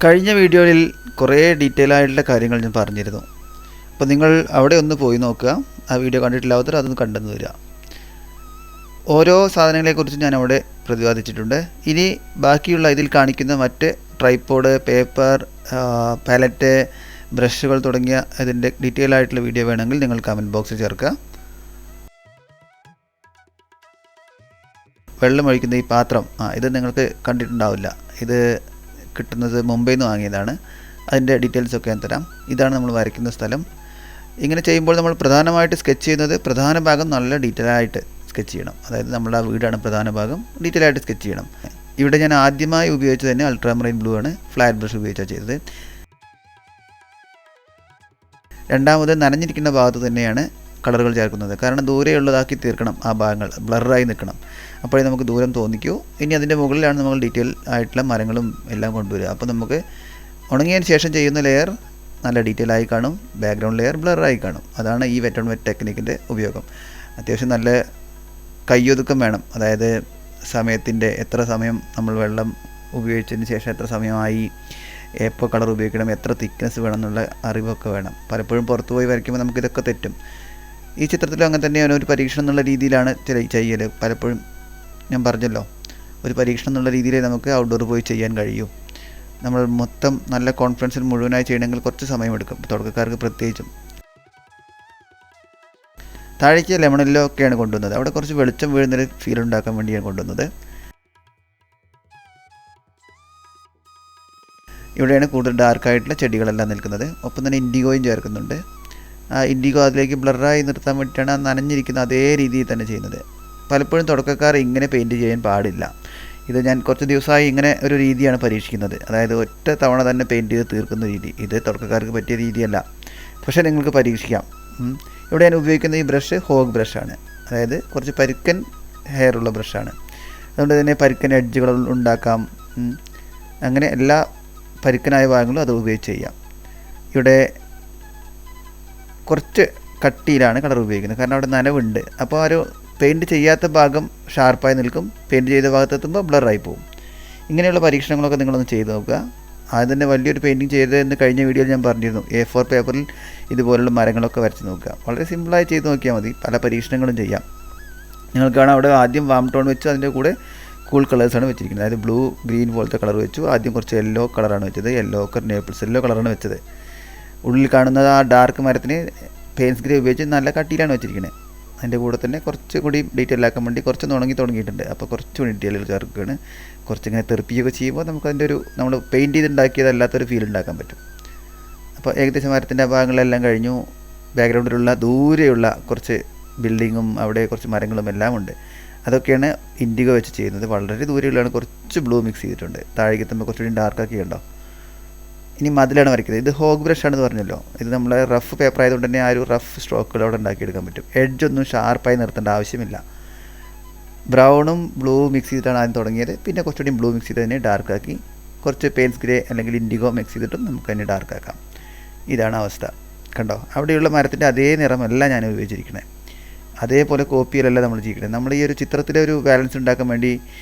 കഴിഞ്ഞ വീഡിയോയിൽ കുറേ ഡീറ്റെയിൽ ആയിട്ടുള്ള കാര്യങ്ങൾ ഞാൻ പറഞ്ഞിരുന്നു. അപ്പോൾ നിങ്ങൾ അവിടെ ഒന്ന് പോയി നോക്കുക. ആ വീഡിയോ കണ്ടിട്ടില്ലാത്തവർ അതൊന്ന് കണ്ടെന്ന് വരിക. ഓരോ സാധനങ്ങളെക്കുറിച്ച് ഞാൻ അവിടെ പ്രതിപാദിച്ചിട്ടുണ്ട്. ഇനി ബാക്കിയുള്ള ഇതിൽ കാണിക്കുന്ന മറ്റ് ട്രൈപോഡ്, പേപ്പർ, പാലറ്റ്, ബ്രഷുകൾ തുടങ്ങിയ അതിൻ്റെ ഡീറ്റെയിൽ ആയിട്ടുള്ള വീഡിയോ വേണമെങ്കിൽ നിങ്ങൾ കമൻറ്റ് ബോക്സിൽ ചേർക്കുക. വെള്ളമൊഴിക്കുന്ന ഈ പാത്രം ഇത് നിങ്ങൾക്ക് കണ്ടിട്ടുണ്ടാവില്ല. ഇത് കിട്ടുന്നത് മുംബൈയിൽ നിന്ന് വാങ്ങിയതാണ്. അതിൻ്റെ ഡീറ്റെയിൽസൊക്കെ ഞാൻ തരാം. ഇതാണ് നമ്മൾ വരയ്ക്കുന്ന സ്ഥലം. ഇങ്ങനെ ചെയ്യുമ്പോൾ നമ്മൾ പ്രധാനമായിട്ട് സ്കെച്ച് ചെയ്യുന്നത് പ്രധാന ഭാഗം നല്ല ഡീറ്റെയിൽ ആയിട്ട് സ്കെച്ച് ചെയ്യണം. അതായത് നമ്മുടെ ആ വീടാണ് പ്രധാന ഭാഗം, ഡീറ്റെയിൽ ആയിട്ട് സ്കെച്ച് ചെയ്യണം. ഇവിടെ ഞാൻ ആദ്യമായി ഉപയോഗിച്ചത് തന്നെ അൾട്രാമറൈൻ ബ്ലൂ ആണ്. ഫ്ലാറ്റ് ബ്രഷ് ഉപയോഗിച്ചാണ് ചെയ്തത്. രണ്ടാമത് നനഞ്ഞിരിക്കുന്ന ഭാഗത്ത് തന്നെയാണ് കളറുകൾ ചേർക്കുന്നത്. കാരണം ദൂരെയുള്ളതാക്കി തീർക്കണം. ആ ഭാഗങ്ങൾ ബ്ലറായി നിൽക്കണം. അപ്പോഴേ നമുക്ക് ദൂരം തോന്നിക്കൂ. ഇനി അതിൻ്റെ മുകളിലാണ് നമ്മൾ ഡീറ്റെയിൽ ആയിട്ടുള്ള മരങ്ങളും എല്ലാം കൊണ്ടുവരിക. അപ്പോൾ നമുക്ക് ഉണങ്ങിയതിന് ശേഷം ചെയ്യുന്ന ലെയർ നല്ല ഡീറ്റെയിൽ ആയി കാണും, ബാക്ക്ഗ്രൗണ്ട് ലെയർ ബ്ലറായി കാണും. അതാണ് ഈ വെറ്റ് ഓൺ വെറ്റ് ടെക്നിക്കിൻ്റെ ഉപയോഗം. അത്യാവശ്യം നല്ല കയ്യൊതുക്കം വേണം. അതായത് സമയത്തിൻ്റെ എത്ര സമയം നമ്മൾ വെള്ളം ഉപയോഗിച്ചതിന് ശേഷം എത്ര സമയമായി, എപ്പോൾ കളർ ഉപയോഗിക്കണം, എത്ര തിക്നെസ് വേണം എന്നുള്ള അറിവൊക്കെ വേണം. പലപ്പോഴും പുറത്ത് പോയി വരയ്ക്കുമ്പോൾ നമുക്കിതൊക്കെ തെറ്റും. ഈ ചിത്രത്തിലും അങ്ങനെ തന്നെയാണ്. ഒരു പരീക്ഷണം എന്നുള്ള രീതിയിലാണ് ചെയ്യൽ. പലപ്പോഴും ഞാൻ പറഞ്ഞല്ലോ, ഒരു പരീക്ഷണം എന്നുള്ള രീതിയിലേ നമുക്ക് ഔട്ട്ഡോർ പോയി ചെയ്യാൻ കഴിയൂ. നമ്മൾ മൊത്തം നല്ല കോൺഫിഡൻസിൽ മുഴുവനായി ചെയ്യണമെങ്കിൽ കുറച്ച് സമയമെടുക്കും, തുടക്കക്കാർക്ക് പ്രത്യേകിച്ചും. താഴേക്ക് ലെമണിലോ ഒക്കെയാണ് കൊണ്ടുവന്നത്. അവിടെ കുറച്ച് വെളിച്ചം വീഴുന്നൊരു ഫീൽ ഉണ്ടാക്കാൻ വേണ്ടിയാണ് കൊണ്ടുവന്നത്. ഇവിടെയാണ് കൂടുതൽ ഡാർക്കായിട്ടുള്ള ചെടികളെല്ലാം നിൽക്കുന്നത്. ഒപ്പം തന്നെ ഇൻഡിഗോയും ചേർക്കുന്നുണ്ട്. ആ ഇൻഡിഗോ അതിലേക്ക് ബ്ലറായി നിർത്താൻ വേണ്ടിയിട്ടാണ് ആ നനഞ്ഞിരിക്കുന്ന അതേ രീതിയിൽ തന്നെ ചെയ്യുന്നത്. പലപ്പോഴും തുടക്കക്കാർ ഇങ്ങനെ പെയിൻറ്റ് ചെയ്യാൻ പാടില്ല. ഇത് ഞാൻ കുറച്ച് ദിവസമായി ഇങ്ങനെ ഒരു രീതിയാണ് പരീക്ഷിക്കുന്നത്. അതായത് ഒറ്റ തവണ തന്നെ പെയിൻറ്റ് ചെയ്ത് തീർക്കുന്ന രീതി. ഇത് തുടക്കക്കാർക്ക് പറ്റിയ രീതിയല്ല, പക്ഷേ നിങ്ങൾക്ക് പരീക്ഷിക്കാം. ഇവിടെ ഞാൻ ഉപയോഗിക്കുന്ന ഈ ബ്രഷ് ഹോഗ് ബ്രഷാണ്. അതായത് കുറച്ച് പരുക്കൻ ഹെയറുള്ള ബ്രഷാണ്. അതുകൊണ്ട് തന്നെ പരുക്കൻ എഡ്ജുകൾ ഉണ്ടാക്കാം. അങ്ങനെ എല്ലാ പരുക്കനായ ഭാഗങ്ങളും അത് ഉപയോഗിച്ച് ചെയ്യാം. ഇവിടെ കുറച്ച് കട്ടിയിലാണ് കളർ ഉപയോഗിക്കുന്നത്. കാരണം അവിടെ നനവുണ്ട്. അപ്പോൾ ഒരു പെയിൻറ്റ് ചെയ്യാത്ത ഭാഗം ഷാർപ്പായി നിൽക്കും, പെയിൻറ്റ് ചെയ്ത ഭാഗത്തെത്തുമ്പോൾ ബ്ലറായി പോകും. ഇങ്ങനെയുള്ള പരീക്ഷണങ്ങളൊക്കെ നിങ്ങളൊന്ന് ചെയ്ത് നോക്കുക. ആദ്യം തന്നെ വലിയൊരു പെയിൻറ്റിങ് ചെയ്തതെന്ന് കഴിഞ്ഞ വീഡിയോയിൽ ഞാൻ പറഞ്ഞിരുന്നു. A4 പേപ്പറിൽ ഇതുപോലുള്ള മരങ്ങളൊക്കെ വരച്ച് നോക്കുക. വളരെ സിമ്പിളായി ചെയ്ത് നോക്കിയാൽ മതി. പല പരീക്ഷണങ്ങളും ചെയ്യാം. നിങ്ങൾക്ക് കാണാം അവിടെ ആദ്യം വാം ടോൺ വെച്ചു, അതിൻ്റെ കൂടെ കൂൾ കളേഴ്സാണ് വെച്ചിരിക്കുന്നത്. അതായത് ബ്ലൂ, ഗ്രീൻ പോലത്തെ കളർ വെച്ചു. ആദ്യം കുറച്ച് യെല്ലോ കളറാണ് വെച്ചത്. യെല്ലോ നേപ്പിൾസ് യെല്ലോ കളറാണ് വെച്ചത്. ഉള്ളിൽ കാണുന്നത് ആ ഡാർക്ക് മരത്തിന് പെയിൻസ് ഗ്രേ ഉപയോഗിച്ച് നല്ല കട്ടിയിലാണ് വെച്ചിരിക്കുന്നത്. അതിൻ്റെ കൂടെ തന്നെ കുറച്ച് കൂടി ഡീറ്റെയിൽ ആക്കാൻ വേണ്ടി കുറച്ച് ഉണങ്ങി തുടങ്ങിയിട്ടുണ്ട്. അപ്പോൾ കുറച്ചുകൂടി ഡീറ്റെയിലുകൾ ചേർക്കുകയാണ്. കുറച്ചിങ്ങനെ തെറിപ്പിക്കുകയൊക്കെ ചെയ്യുമ്പോൾ നമുക്കതിൻ്റെ ഒരു നമ്മൾ പെയിൻറ്റ് ചെയ്തുണ്ടാക്കിയതല്ലാത്തൊരു ഫീൽ ഉണ്ടാക്കാൻ പറ്റും. അപ്പോൾ ഏകദേശം മരത്തിൻ്റെ ഭാഗങ്ങളെല്ലാം കഴിഞ്ഞു. ബാക്ക്ഗ്രൗണ്ടിലുള്ള ദൂരെയുള്ള കുറച്ച് ബിൽഡിങ്ങും അവിടെ കുറച്ച് മരങ്ങളും എല്ലാം ഉണ്ട്. അതൊക്കെയാണ് ഇൻഡിഗോ വെച്ച് ചെയ്യുന്നത്. വളരെ ദൂരെയുള്ളതാണ്. കുറച്ച് ബ്ലൂ മിക്സ് ചെയ്തിട്ടുണ്ട്. താഴേക്ക് എത്തുമ്പോൾ കുറച്ചുകൂടി ഡാർക്കാക്കി ഉണ്ടോ. ഇനി മതിലാണ് വരയ്ക്കുന്നത്. ഇത് ഹോഗ് ബ്രഷാണെന്ന് പറഞ്ഞല്ലോ. ഇത് നമ്മൾ റഫ് പേപ്പർ ആയതുകൊണ്ട് തന്നെ ആ ഒരു റഫ് സ്ട്രോക്കുകൾ അവിടെ ഉണ്ടാക്കിയെടുക്കാൻ പറ്റും. എഡ്ജൊന്നും ഷാർപ്പായി നിർത്തേണ്ട ആവശ്യമില്ല. ബ്രൗണും ബ്ലൂ മിക്സ് ചെയ്തിട്ടാണ് ആദ്യം തുടങ്ങിയത്. പിന്നെ കുറച്ചുകൂടി ബ്ലൂ മിക്സ് ചെയ്ത് തന്നെ ഡാർക്കാക്കി. കുറച്ച് പെയിൻസ് ഗ്രേ അല്ലെങ്കിൽ ഇൻഡിഗോ മിക്സ് ചെയ്തിട്ടും നമുക്ക് തന്നെ ഡാർക്കാക്കാം. ഇതാണ് അവസ്ഥ. കണ്ടോ, അവിടെയുള്ള മരത്തിൻ്റെ അതേ നിറമല്ല ഞാൻ ഉപയോഗിച്ചിരിക്കുന്നത്. അതേപോലെ കോപ്പിയിലല്ല നമ്മൾ ചെയ്യിക്കുന്നത്. നമ്മൾ ഈ ഒരു ചിത്രത്തിലെ ഒരു ബാലൻസ് ഉണ്ടാക്കാൻ വേണ്ടി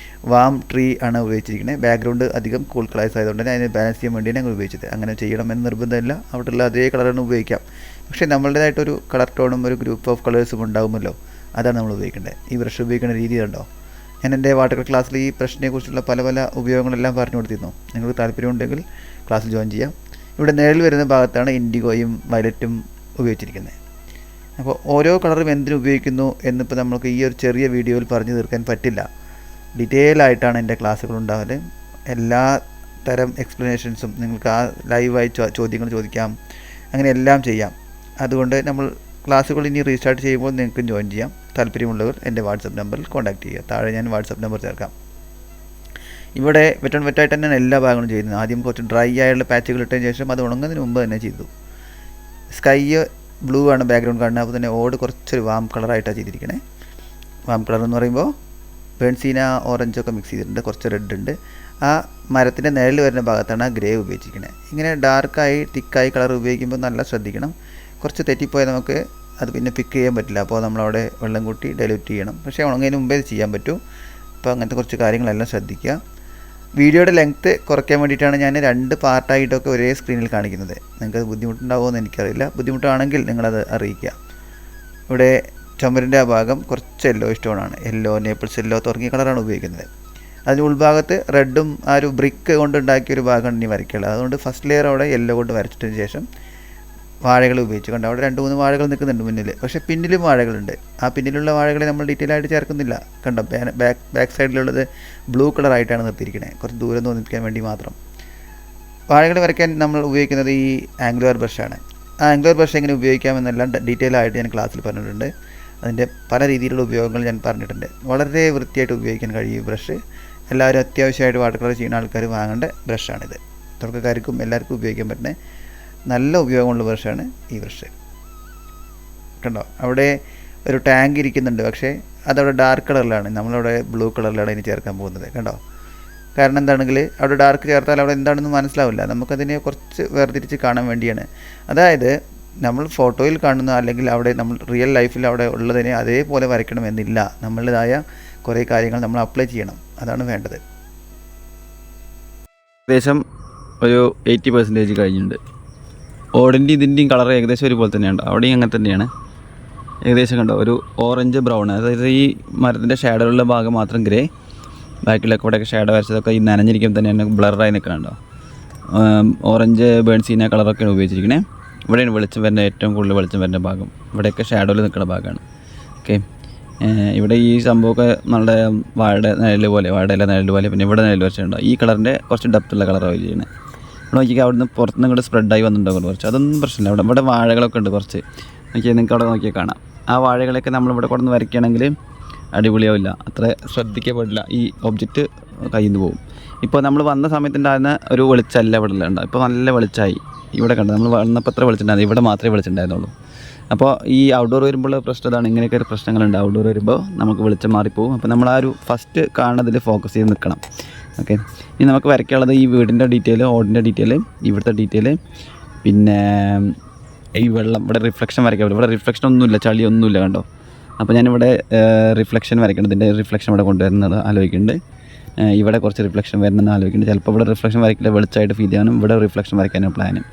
വാം ട്രീ ആണ് ഉപയോഗിച്ചിരിക്കുന്നത്. ബാക്ക്ഗ്രൗണ്ട് അധികം കൂൾ കളേഴ്സ് ആയതുകൊണ്ട് തന്നെ അതിനെ ബാലൻസ് ചെയ്യാൻ വേണ്ടിയാണ് ഞങ്ങൾ ഉപയോഗിച്ചത്. അങ്ങനെ ചെയ്യണമെന്ന് നിർബന്ധമില്ല. അവിടെയുള്ള അതേ കളറാണ് ഉപയോഗിക്കാം. പക്ഷേ നമ്മളുടേതായിട്ടൊരു കളർ ടോണും ഒരു ഗ്രൂപ്പ് ഓഫ് കളേഴ്സും ഉണ്ടാകുമല്ലോ. അതാണ് നമ്മൾ ഉപയോഗിക്കേണ്ടത്. ഈ ബ്രഷ് ഉപയോഗിക്കുന്ന രീതി കണ്ടോ. ഞാൻ എൻ്റെ വാട്ടർ കളർ ക്ലാസ്സിൽ ഈ ബ്രഷിനെക്കുറിച്ചുള്ള പല പല ഉപയോഗങ്ങളെല്ലാം പറഞ്ഞു കൊടുത്തിരുന്നു. നിങ്ങൾക്ക് താല്പര്യമുണ്ടെങ്കിൽ ക്ലാസ്സിൽ ജോയിൻ ചെയ്യാം. ഇവിടെ നിഴൽ വരുന്ന ഭാഗത്താണ് ഇൻഡിഗോയും വയലറ്റും ഉപയോഗിച്ചിരിക്കുന്നത്. അപ്പോൾ ഓരോ കളറും എന്തിനു ഉപയോഗിക്കുന്നു എന്നിപ്പോൾ നമുക്ക് ഈ ഒരു ചെറിയ വീഡിയോയിൽ പറഞ്ഞു തീർക്കാൻ പറ്റില്ല. ഡീറ്റെയിൽ ആയിട്ടാണ് എൻ്റെ ക്ലാസ്സുകൾ ഉണ്ടാവല്. എല്ലാ തരം എക്സ്പ്ലനേഷൻസും നിങ്ങൾക്ക് ആ ലൈവായി ചോദ്യങ്ങൾ ചോദിക്കാം. അങ്ങനെ എല്ലാം ചെയ്യാം. അതുകൊണ്ട് നമ്മൾ ക്ലാസ്സുകൾ ഇനി റീസ്റ്റാർട്ട് ചെയ്യുമ്പോൾ നിങ്ങൾക്ക് ജോയിൻ ചെയ്യാം. താല്പര്യമുള്ളവർ എൻ്റെ വാട്സപ്പ് നമ്പറിൽ കോൺടാക്റ്റ് ചെയ്യുക. താഴെ ഞാൻ വാട്സപ്പ് നമ്പർ ചേർക്കാം. ഇവിടെ വെറ്റ് ഓൺ വെറ്റായിട്ട് തന്നെയാണ് എല്ലാ ഭാഗങ്ങളും ചെയ്യുന്നത്. ആദ്യം കുറച്ച് ഡ്രൈ ആയുള്ള പാച്ചുകൾ ഇട്ടതിന് ശേഷം അത് ഉണങ്ങുന്നതിന് മുമ്പ് തന്നെ ചെയ്തു. സ്കൈ ബ്ലൂ ആണ് ബാക്ക്ഗ്രൗണ്ട് കാണുന്നത്. അപ്പോൾ തന്നെ ഓട് കുറച്ചൊരു വാം കളറായിട്ടാണ് ചെയ്തിരിക്കണേ. വാം കളർ എന്ന് പറയുമ്പോൾ ബേൺസീന ഓറഞ്ചൊക്കെ മിക്സ് ചെയ്തിട്ടുണ്ട്. കുറച്ച് റെഡ് ഉണ്ട്. ആ മരത്തിൻ്റെ നിഴൽ വരുന്ന ഭാഗത്താണ് ആ ഗ്രേ ഉപയോഗിച്ചിരിക്കുന്നത്. ഇങ്ങനെ ഡാർക്കായി തിക്കായി കളർ ഉപയോഗിക്കുമ്പോൾ നല്ല ശ്രദ്ധിക്കണം. കുറച്ച് തെറ്റിപ്പോയാൽ നമുക്ക് അത് പിന്നെ പിക്ക് ചെയ്യാൻ പറ്റില്ല. അപ്പോൾ നമ്മളവിടെ വെള്ളം കൂട്ടി ഡൈല്യൂട്ട് ചെയ്യണം. പക്ഷേ ഉണങ്ങുന്നതിന് മുമ്പേ ഇത് ചെയ്യാൻ പറ്റും. അപ്പോൾ അങ്ങനത്തെ കുറച്ച് കാര്യങ്ങളെല്ലാം ശ്രദ്ധിക്കുക. വീഡിയോയുടെ ലെങ്ത്ത് കുറയ്ക്കാൻ വേണ്ടിയിട്ടാണ് ഞാൻ 2 പാർട്ടായിട്ടൊക്കെ ഒരേ സ്ക്രീനിൽ കാണിക്കുന്നത്. നിങ്ങൾക്ക് ബുദ്ധിമുട്ടുണ്ടാവുമോ എന്ന് എനിക്കറിയില്ല. ബുദ്ധിമുട്ടാണെങ്കിൽ നിങ്ങളത് അറിയിക്കുക. ഇവിടെ ചുമരിൻ്റെ ആ ഭാഗം കുറച്ച് യെല്ലോ സ്റ്റോണാണ്. യെല്ലോ, നേപ്പിൾസ് യെല്ലോ തുടങ്ങിയ കളറാണ് ഉപയോഗിക്കുന്നത്. അതിന് ഉൾഭാഗത്ത് റെഡും ആ ഒരു ബ്രിക്ക് കൊണ്ടുണ്ടാക്കിയൊരു ഭാഗമാണ് ഇനി വരയ്ക്കുള്ളത്. അതുകൊണ്ട് ഫസ്റ്റ് ലെയർ അവിടെ യെല്ലോ കൊണ്ട് വരച്ചിട്ടതിന് ശേഷം വാഴകൾ ഉപയോഗിച്ചു. കണ്ടോ, അവിടെ 2-3 വാഴകൾ നിൽക്കുന്നുണ്ട് മുന്നിൽ. പക്ഷേ പിന്നിലും വാഴകളുണ്ട്. ആ പിന്നിലുള്ള വാഴകളെ നമ്മൾ ഡീറ്റെയിൽ ആയിട്ട് ചേർക്കുന്നില്ല. കണ്ടോ, ബാക്ക് സൈഡിലുള്ളത് ബ്ലൂ കളറായിട്ടാണ് നിർത്തിയിരിക്കുന്നത്, കുറച്ച് ദൂരം തോന്നിപ്പിക്കാൻ വേണ്ടി മാത്രം. വാഴകൾ വരയ്ക്കാൻ നമ്മൾ ഉപയോഗിക്കുന്നത് ഈ ആംഗുലർ ബ്രഷാണ്. ആ ആംഗുലർ ബ്രഷ് എങ്ങനെ ഉപയോഗിക്കാമെന്നെല്ലാം ഡീറ്റെയിൽ ആയിട്ട് ഞാൻ ക്ലാസ്സിൽ പറഞ്ഞിട്ടുണ്ട്. അതിൻ്റെ പല രീതിയിലുള്ള ഉപയോഗങ്ങൾ ഞാൻ പറഞ്ഞിട്ടുണ്ട്. വളരെ വൃത്തിയായിട്ട് ഉപയോഗിക്കാൻ കഴിയും ഈ ബ്രഷ്. എല്ലാവരും അത്യാവശ്യമായിട്ട് വാട്ടർ കളർ ചെയ്യുന്ന ആൾക്കാർ വാങ്ങേണ്ട ബ്രഷാണിത്. തുടക്കക്കാർക്കും എല്ലാവർക്കും ഉപയോഗിക്കാൻ പറ്റുന്ന നല്ല ഉപയോഗമുള്ള ബ്രഷാണ് ഈ ബ്രഷ്. കണ്ടോ, അവിടെ ഒരു ടാങ്ക് ഇരിക്കുന്നുണ്ട്. പക്ഷേ അതവിടെ ഡാർക്ക് കളറിലാണ്. നമ്മളവിടെ ബ്ലൂ കളറിലാണ് ഇനി ചേർക്കാൻ പോകുന്നത്. കണ്ടോ, കാരണം എന്താണെങ്കിൽ അവിടെ ഡാർക്ക് ചേർത്താൽ അവിടെ എന്താണെന്ന് മനസ്സിലാവില്ല. നമുക്കതിനെ കുറച്ച് വേർതിരിച്ച് കാണാൻ വേണ്ടിയാണ്. അതായത് നമ്മൾ ഫോട്ടോയിൽ കാണുന്ന അല്ലെങ്കിൽ അവിടെ നമ്മൾ റിയൽ ലൈഫിൽ അവിടെ ഉള്ളതിനെ അതേപോലെ വരയ്ക്കണമെന്നില്ല. നമ്മളുടേതായ കുറേ കാര്യങ്ങൾ നമ്മൾ അപ്ലൈ ചെയ്യണം. അതാണ് വേണ്ടത്. ഏകദേശം ഒരു 80% കഴിഞ്ഞിട്ടുണ്ട്. ഓടിൻ്റെ ഇതിൻ്റെയും കളർ ഏകദേശം ഒരുപോലെ തന്നെയുണ്ട്. അവിടെയും അങ്ങനെ തന്നെയാണ്. ഏകദേശം കണ്ടോ, ഒരു ഓറഞ്ച് ബ്രൗൺ, അതായത് ഈ മരത്തിൻ്റെ ഷാഡോയിലുള്ള ഭാഗം മാത്രം ഗ്രേ, ബാക്കിലൊക്കെ ഇവിടെയൊക്കെ ഷാഡോ വരച്ചതൊക്കെ ഈ നനഞ്ഞിരിക്കുമ്പോൾ തന്നെ ബ്ലറായി നിൽക്കണുണ്ടോ. ഓറഞ്ച് ബേൺസീന കളറൊക്കെയാണ് ഉപയോഗിച്ചിരിക്കുന്നത്. ഇവിടെയാണ് വെളിച്ചം വരുന്ന, ഏറ്റവും കൂടുതൽ വെളിച്ചം വരുന്ന ഭാഗം. ഇവിടെയൊക്കെ ഷാഡോയിൽ നിൽക്കുന്ന ഭാഗമാണ്. ഓക്കെ, ഇവിടെ ഈ സംഭവമൊക്കെ നമ്മുടെ വാഴയുടെ നിഴൽ പോലെ, വാഴയുടെ നിഴൽ പോലെ, പിന്നെ ഇവിടെ നിഴൽ വരച്ചിട്ടുണ്ടോ. ഈ കളറിൻ്റെ കുറച്ച് ഡെപ്തുള്ള കളറാണ് ചെയ്യുന്നത്. ഇവിടെ നോക്കിയാൽ അവിടെ നിന്ന് പുറത്തുനിന്ന് ഇങ്ങോട്ട് സ്പ്രെഡായി വന്നിട്ടുണ്ടാകും കുറച്ച്. അതൊന്നും പ്രശ്നമില്ല. ഇവിടെ വാഴകളൊക്കെ ഉണ്ട് കുറച്ച്. നോക്കിയാൽ നിങ്ങൾക്ക് അവിടെ നോക്കിയാൽ കാണാം. ആ വാഴകളൊക്കെ നമ്മളിവിടെ കൊണ്ടുവന്ന് വരയ്ക്കുകയാണെങ്കിൽ അടിപൊളിയാവില്ല. അത്ര ശ്രദ്ധിക്കപ്പെടില്ല. ഈ ഒബ്ജക്റ്റ് കയ്യിൽ നിന്ന് പോകും. ഇപ്പോൾ നമ്മൾ വന്ന സമയത്തുണ്ടായിരുന്ന ഒരു വെളിച്ചമല്ല ഇവിടെ ഉണ്ടാകും. ഇപ്പോൾ നല്ല വെളിച്ചമായി. ഇവിടെ കണ്ടു, നമ്മൾ വന്നപ്പോൾ എത്ര വെളിച്ചുണ്ടായിരുന്നു, ഇവിടെ മാത്രമേ വെളിച്ചുണ്ടായിരുന്നുള്ളൂ. അപ്പോൾ ഈ ഔട്ട്ഡോർ വരുമ്പോൾ പ്രശ്നം ഇതാണ്. ഇങ്ങനെയൊക്കെ ഒരു പ്രശ്നങ്ങളുണ്ട്. ഔട്ട്ഡോർ വരുമ്പോൾ നമുക്ക് വെളിച്ചം മാറിപ്പോകും. അപ്പോൾ നമ്മൾ ആ ഒരു ഫസ്റ്റ് കാണുന്നതിൽ ഫോക്കസ് ചെയ്ത് നിൽക്കണം. ഓക്കെ, ഇനി നമുക്ക് വരയ്ക്കാനുള്ളത് ഈ വീടിൻ്റെ ഡീറ്റെയിൽ, ഓടിൻ്റെ ഡീറ്റെയിൽ, ഇവിടുത്തെ ഡീറ്റെയിൽ, പിന്നെ ഈ വെള്ളം. ഇവിടെ റിഫ്ലക്ഷൻ വരയ്ക്കാൻ പറ്റും. ഇവിടെ റിഫ്ലക്ഷൻ ഒന്നുമില്ല, ചളിയൊന്നുമില്ല. കണ്ടോ, അപ്പോൾ ഞാനിവിടെ റിഫ്ലക്ഷൻ വരയ്ക്കണം. ഇതിൻ്റെ റിഫ്ലക്ഷൻ ഇവിടെ കൊണ്ടുവരുന്നത് ആലോചിക്കുന്നുണ്ട്. ഇവിടെ കുറച്ച് റിഫ്ലക്ഷൻ വരണമെന്ന് ആലോചിക്കുന്നുണ്ട്. ചിലപ്പോൾ ഇവിടെ റിഫ്ലക്ഷൻ വരയ്ക്കില്ല, വെളിച്ചമായിട്ട് ഫീൽ ചെയ്യാനും ഇവിടെ റിഫ്ലക്ഷൻ വരയ്ക്കാനും പ്ലാനും.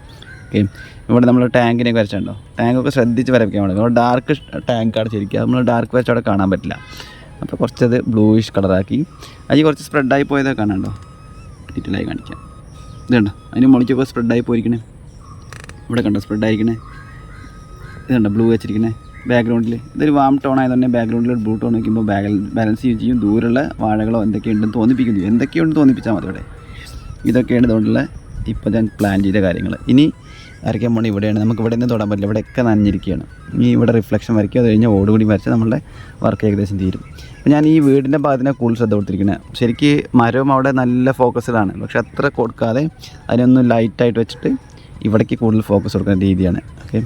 ഓക്കെ, ഇവിടെ നമ്മൾ ടാങ്കിനെയൊക്കെ വരച്ചിട്ടുണ്ടോ. ടാങ്കൊക്കെ ശ്രദ്ധിച്ച് വരയ്ക്കാൻ വേണം. നമ്മൾ ഡാർക്ക് ടാങ്കാണ് ശരിക്കും. നമ്മൾ ഡാർക്ക് വരച്ച് അവിടെ കാണാൻ പറ്റില്ല. അപ്പോൾ കുറച്ചത് ബ്ലൂയിഷ് കളറാക്കി. അതിൽ കുറച്ച് സ്പ്രെഡായി പോയതൊക്കെ കാണാണ്ടോ, ഡീറ്റെയിലായി കാണിക്കാം. ഇതുണ്ടോ, അതിന് മുകളിലേക്കൊക്കെ സ്പ്രെഡായി പോയിരിക്കണേ. ഇവിടെ കണ്ടോ സ്പ്രെഡായിരിക്കണേ. ഇതുണ്ടോ ബ്ലൂ വെച്ചിരിക്കണേ ബാക്ക്ഗ്രൗണ്ടിൽ. ഇതൊരു വാം ടോൺ ആയതുകൊണ്ട് ബാക്ക്ഗ്രൗണ്ടിൽ ഒരു ബ്ലൂ ടോൺ വയ്ക്കുമ്പോൾ ബാലൻസ് ചെയ്യുകയും ചെയ്യും. ദൂരമുള്ള വാഴകളോ എന്തൊക്കെയുണ്ടെന്ന് തോന്നിപ്പിക്കുന്നു. എന്തൊക്കെയുണ്ടെന്ന് തോന്നിപ്പിച്ചാൽ മതി. ഇവിടെ ഇതൊക്കെയാണ് ഇതുകൊണ്ടുള്ള ഇപ്പോൾ ഞാൻ പ്ലാൻ ചെയ്ത കാര്യങ്ങൾ. ഇനി വരയ്ക്കാൻ പോകണം ഇവിടെയാണ്. നമുക്ക് ഇവിടെ നിന്ന് തൊടാൻ പറ്റില്ല. ഇവിടെയൊക്കെ നനഞ്ഞിരിക്കുകയാണ്. ഇനി ഇവിടെ റിഫ്ലക്ഷൻ വരയ്ക്കുക. അത് കഴിഞ്ഞാൽ ഓടുകൂടി വരച്ചാൽ നമ്മളുടെ വർക്ക് ഏകദേശം തീരും. അപ്പോൾ ഞാൻ ഈ വീടിൻ്റെ ഭാഗത്തിനെ കൂടുതൽ ശ്രദ്ധ കൊടുത്തിരിക്കുന്നത്. ശരിക്ക് മരവും അവിടെ നല്ല ഫോക്കസ്ഡാണ്. പക്ഷെ അത്ര കൊടുക്കാതെ അതിനൊന്ന് ലൈറ്റായിട്ട് വെച്ചിട്ട് ഇവിടേക്ക് കൂടുതൽ ഫോക്കസ് കൊടുക്കുന്ന രീതിയാണ്. ഓക്കെ,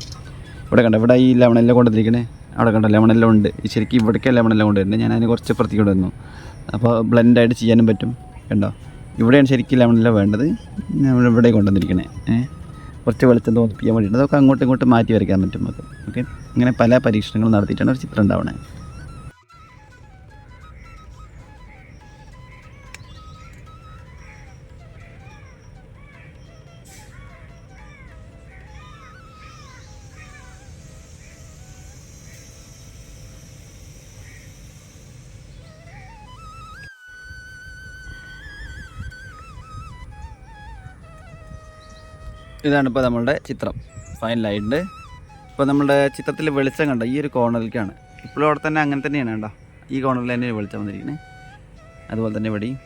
ഇവിടെ കണ്ടോ, ഇവിടെ ഈ ലെമണെല്ലാം കൊണ്ടുവന്നിരിക്കണേ. അവിടെ കണ്ടോ ലെമണെല്ലാം ഉണ്ട്. ശരിക്കും ഇവിടേക്ക് ലെമണെല്ലാം കൊണ്ടുവരുന്നത്. ഞാൻ അതിന് കുറച്ച് പുറത്തേക്ക് കൊണ്ടുവന്നു. അപ്പോൾ ബ്ലെൻഡായിട്ട് ചെയ്യാനും പറ്റും. കണ്ടോ, ഇവിടെയാണ് ശരിക്കും ലെമണെല്ലാം വേണ്ടത്. നമ്മളിവിടെ കൊണ്ടുവന്നിരിക്കണേ. കുറച്ച് വെളിച്ചം തോന്നിപ്പിക്കാൻ വേണ്ടിയിട്ട് അതൊക്കെ അങ്ങോട്ടും ഇങ്ങോട്ടും മാറ്റി വരയ്ക്കാൻ പറ്റും നമുക്ക്. ഓക്കെ, ഇങ്ങനെ പല പരീക്ഷണങ്ങൾ നടത്തിയിട്ടാണ് ഒരു ചിത്രം ഉണ്ടാവണേ. ഇതാണ് ഇപ്പോൾ നമ്മളുടെ ചിത്രം ഫൈനലായിട്ടുണ്ട്. ഇപ്പോൾ നമ്മളുടെ ചിത്രത്തിൽ വെളിച്ചം കണ്ട ഈ ഒരു കോർണറിലേക്കാണ്. ഇപ്പോഴും അവിടെ തന്നെ അങ്ങനെ തന്നെയാണ്. കണ്ടോ, ഈ കോർണറിൽ തന്നെ വെളിച്ചം വന്നിരിക്കുന്നത്. അതുപോലെ തന്നെ ഇവിടെയും.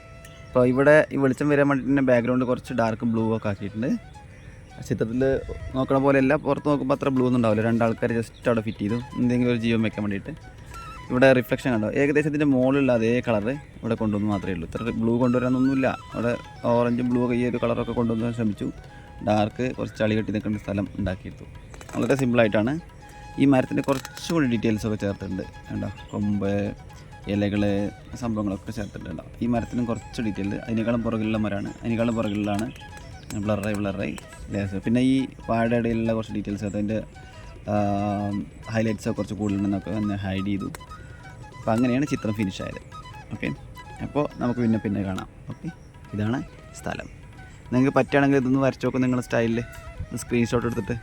അപ്പോൾ ഇവിടെ ഈ വെളിച്ചം വരാൻ വേണ്ടിയിട്ട് തന്നെ ബാക്ക്ഗ്രൗണ്ട് കുറച്ച് ഡാർക്ക് ബ്ലൂ ഒക്കെ ആക്കിയിട്ടുണ്ട്. ചിത്രത്തിൽ നോക്കണ പോലെയല്ല, പുറത്ത് നോക്കുമ്പോൾ അത്ര ബ്ലൂ ഒന്നും ഉണ്ടാവില്ല. 2 ആൾക്കാർ ജസ്റ്റ് അവിടെ ഫിറ്റ് ചെയ്തു, എന്തെങ്കിലും ഒരു ജീവൻ വെക്കാൻ വേണ്ടിയിട്ട്. ഇവിടെ റിഫ്ലക്ഷൻ കണ്ടോ, ഏകദേശം ഇതിൻ്റെ മുകളിലുള്ള അതേ കളറ് ഇവിടെ കൊണ്ടുവന്ന് മാത്രമേ ഉള്ളൂ. ഇത്ര ബ്ലൂ കൊണ്ടുവരാനൊന്നുമില്ല. അവിടെ ഓറഞ്ചും ബ്ലൂ ഒക്കെ ഈ ഒരു കളറൊക്കെ കൊണ്ടുവന്ന് ശ്രമിച്ചു. ഡാർക്ക് കുറച്ച് ചളി കെട്ടി നിൽക്കേണ്ട സ്ഥലം ഉണ്ടാക്കിയെടുത്തു. വളരെ സിമ്പിളായിട്ടാണ്. ഈ മരത്തിൻ്റെ കുറച്ചുകൂടി ഡീറ്റെയിൽസൊക്കെ ചേർത്തിട്ടുണ്ട്. കണ്ടോ, കൊമ്പ്, ഇലകൾ, സംഭവങ്ങളൊക്കെ ചേർത്തിട്ടുണ്ട്. ഈ മരത്തിനും കുറച്ച് ഡീറ്റെയിൽ. അതിനേക്കാളും പുറകിലുള്ള മരമാണ്. അതിനേക്കാളും പുറകിലാണ് ബ്ലറായി ഗ്ലാസ്. പിന്നെ ഈ വാഴയുടെ ഇടയിലുള്ള കുറച്ച് ഡീറ്റെയിൽസ്, അതിൻ്റെ ഹൈലൈറ്റ്സ് കുറച്ച് കൂടുതലുണ്ടെന്നൊക്കെ ഒന്ന് ഹൈഡ് ചെയ്തു. അപ്പോൾ അങ്ങനെയാണ് ചിത്രം ഫിനിഷ് ആയത്. ഓക്കെ, അപ്പോൾ നമുക്ക് പിന്നെ കാണാം. ഓക്കെ. ഇതാണ് സ്ഥലം. നിങ്ങൾക്ക് പറ്റുകയാണെങ്കിൽ ഇതൊന്ന് വരച്ച് നോക്കും നിങ്ങളുടെ സ്റ്റൈലിൽ സ്ക്രീൻഷോട്ട് എടുത്തിട്ട്.